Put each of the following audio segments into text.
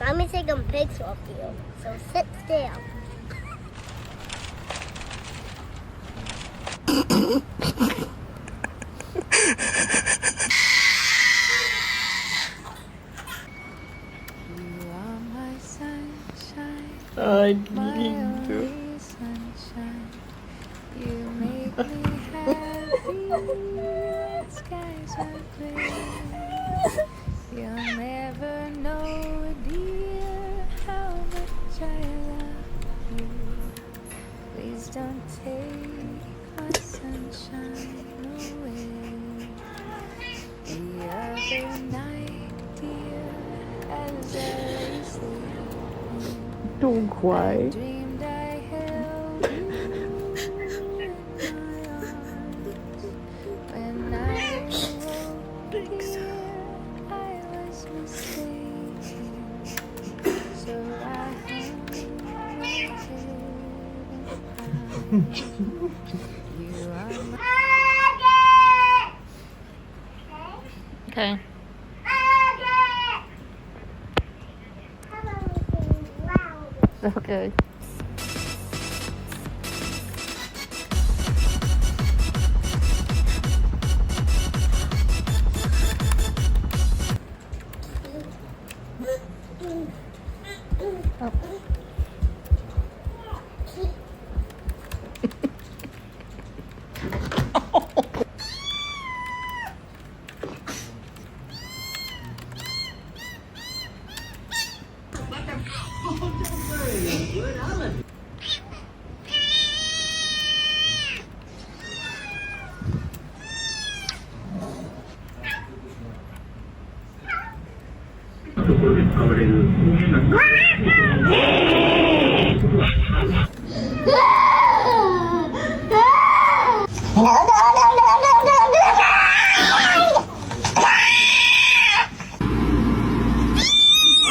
Let me take a picture of you. So sit still. Ay, lindo. Sunshine, you make me happy when skies are gray. You'll never know, dear, how much I love you. Please don't take my sunshine away. The other night, dear, as I lay sleeping, Don't I cry. dreamed I held you in my arms. When I awoke, dear, I was mistaken. So I hung my head and cried. You are my Okay. Okay.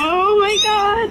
Oh my god!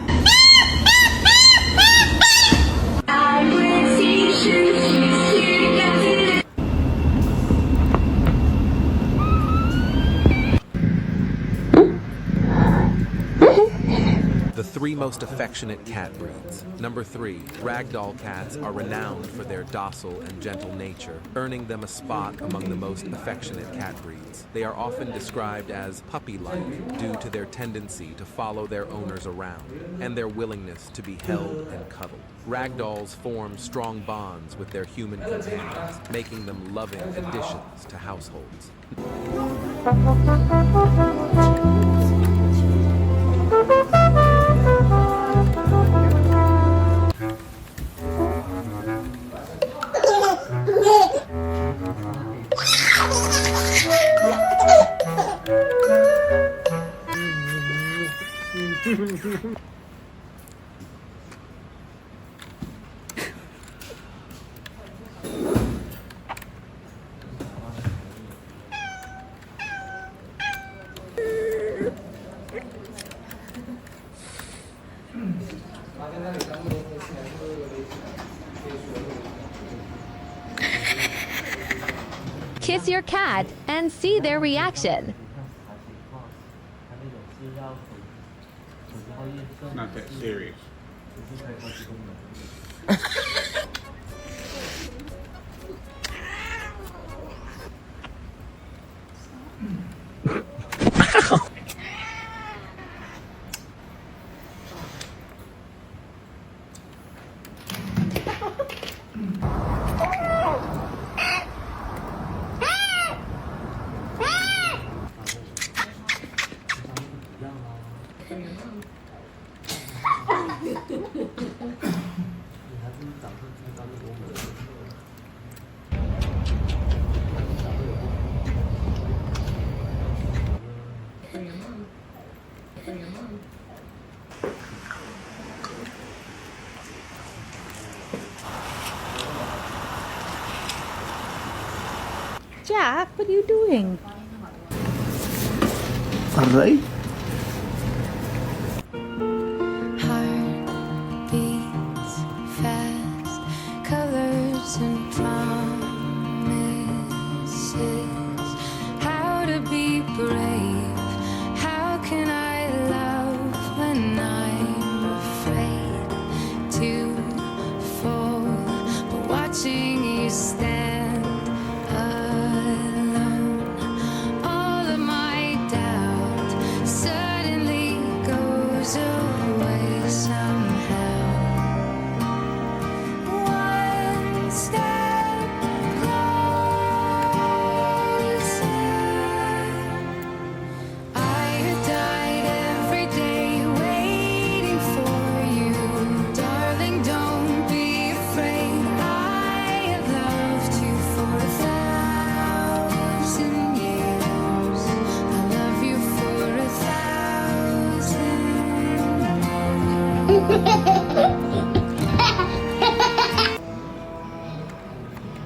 The three most affectionate cat breeds. Number 3, ragdoll cats are renowned for their docile and gentle nature, earning them a spot among the most affectionate cat breeds. They are often described as puppy-like due to their tendency to follow their owners around and their willingness to be held and cuddled. Ragdolls form strong bonds with their human companions, making them loving additions to households. Kiss your cat and see their reaction. Not that serious. Jack, what are you doing? Aray? heart beats fast, colors and promises. How to be brave? How can I love when I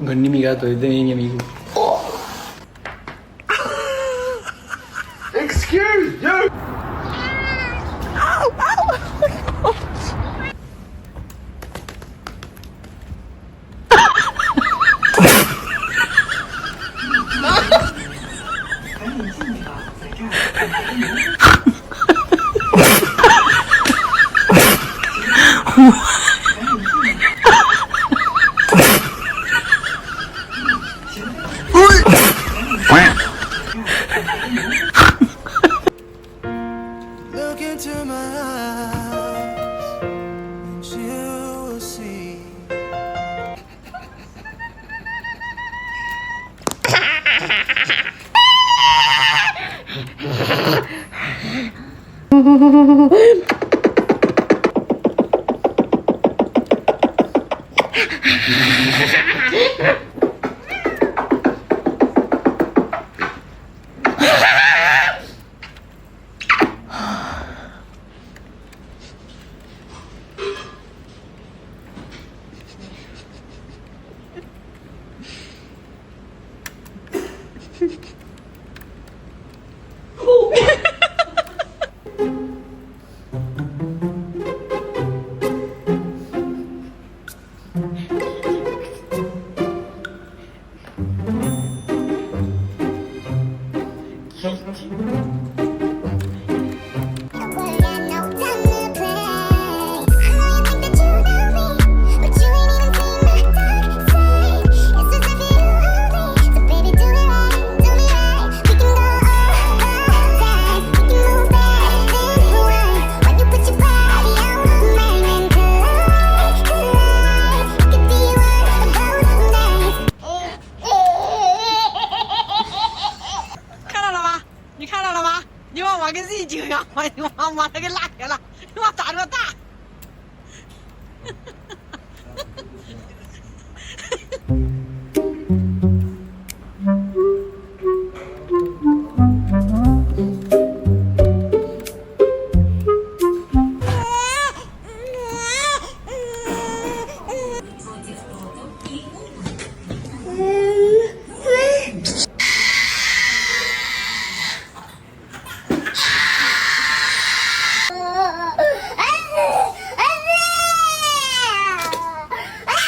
Con mi gato es de mi amigo. Excuse you! Look into my eyes, and you will see.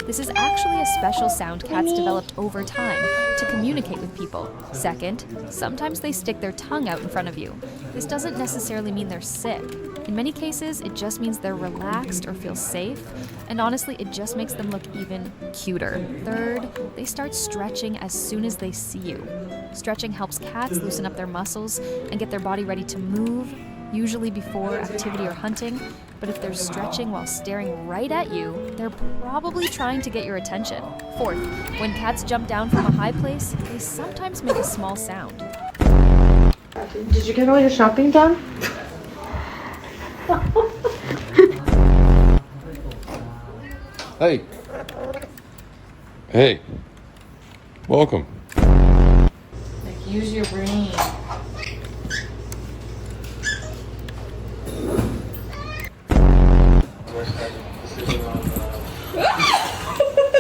This is actually a special sound cats developed over time to communicate with people. Second, sometimes they stick their tongue out in front of you. This doesn't necessarily mean they're sick. In many cases, it just means they're relaxed or feel safe, and honestly, it just makes them look even cuter. Third, they start stretching as soon as they see you. Stretching helps cats loosen up their muscles and get their body ready to move, usually before activity or hunting, but if they're stretching while staring right at you, they're probably trying to get your attention. Fourth, when cats jump down from a high place, they sometimes make a small sound. Did you get all your shopping done? Hey. Hey. Welcome. Like, use your brain.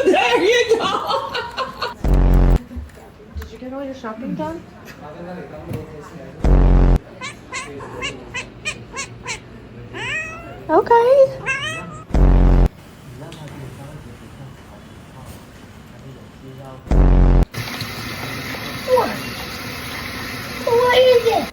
There you go. Did you get all your shopping done? Okay. What is it?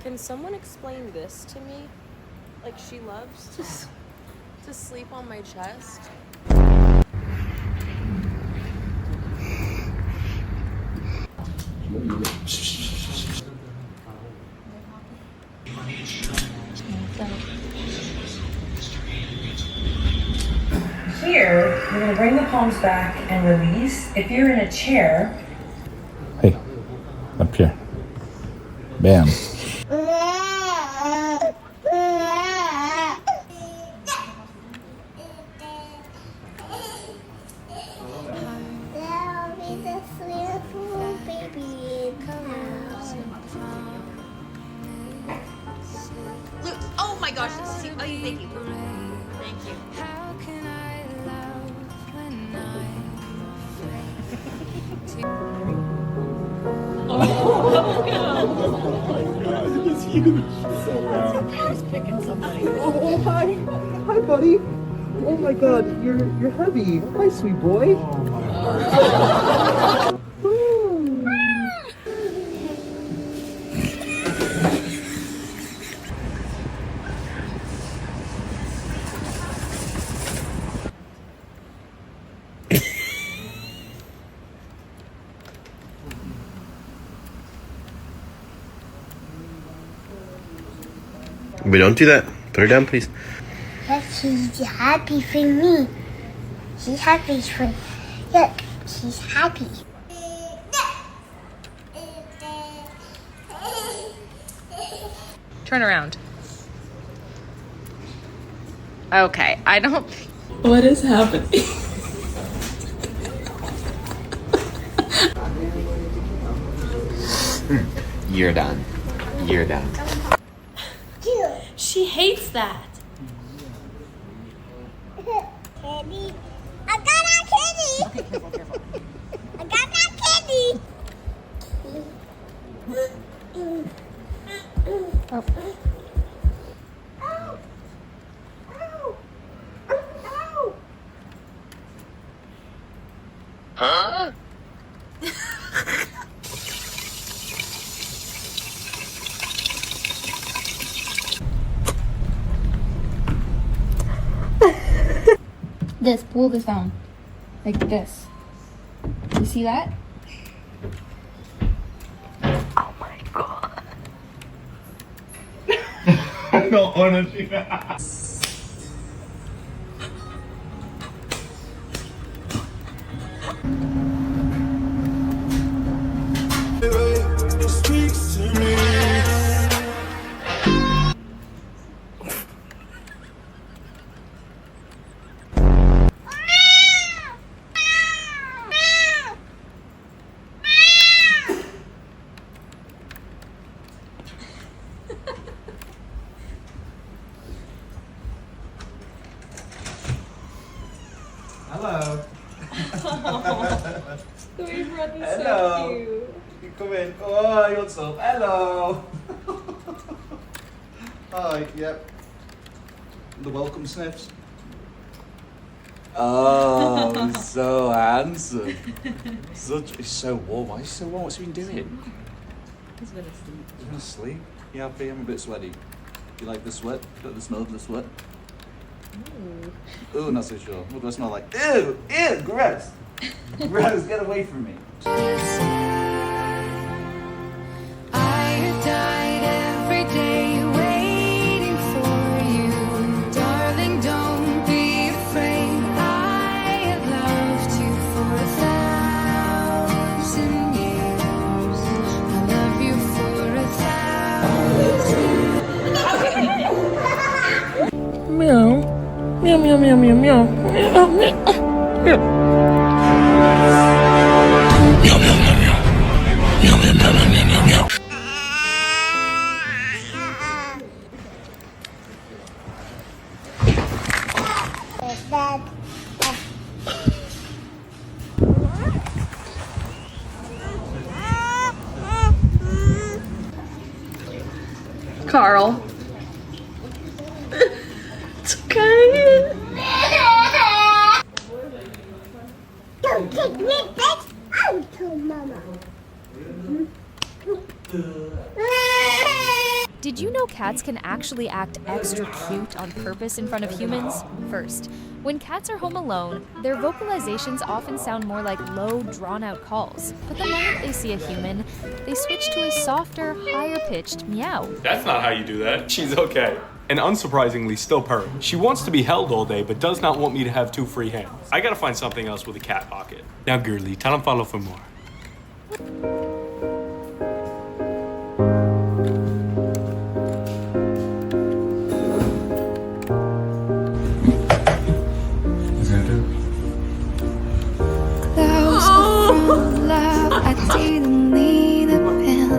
Can someone explain this to me? Like, she loves to sleep on my chest. Here, we're going to bring the palms back and release. If you're in a chair. Hey, up here. Bam. That'll be the sweetest little baby. gosh, this is oh, thank you. Thank you. How can I love when It's huge. So round. Oh, hi. Hi, buddy. Oh my god, you're heavy. Hi, sweet boy. We don't do that. Put her down, please. Yes, she's happy for me. She's happy for me. Look, she's happy. Turn around. Okay, I don't. What is happening? You're done. You're done. She hates that. Kitty. I got that kitty. Okay, careful, careful. I got that kitty. Oh. Huh? This, pull this down. Like this. You see that? Oh my god. No, honestly. Speaks to me. Hello. The way you brought this Hello. so cute. You come in. Oh, what's up? Hello. Hi, yep. The welcome sniffs. Oh, so handsome. He's so warm. Why is he so warm? What's he been doing? He's been asleep. He's been asleep. You happy? I'm a bit sweaty. You like the sweat? Got the smell of the sweat? Ooh, not so sure. What do I smell like? Ew! Ew! Gross! Gross! Get away from me. I died every day waiting for you. Darling, don't be afraid. I have loved you for 1,000 years. I love you for 1,000. Meow. Meow, meow, meow, meow, meow. Meow, meow. Carl. It's okay. Don't take me back out to Mama. Did you know cats can actually act extra cute on purpose in front of humans? First, when cats are home alone, their vocalizations often sound more like low, drawn-out calls. But the moment they see a human, they switch to a softer, higher-pitched meow. That's not how you do that. She's okay. And unsurprisingly, still purring. She wants to be held all day, but does not want me to have 2 free hands. I gotta find something else with a cat pocket. Now, girly, tell him follow for more. I didn't need a pen.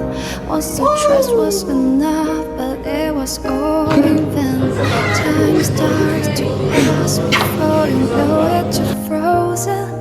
Once the trust was enough, but it was all in vain. Time starts to pass before you know that you're frozen.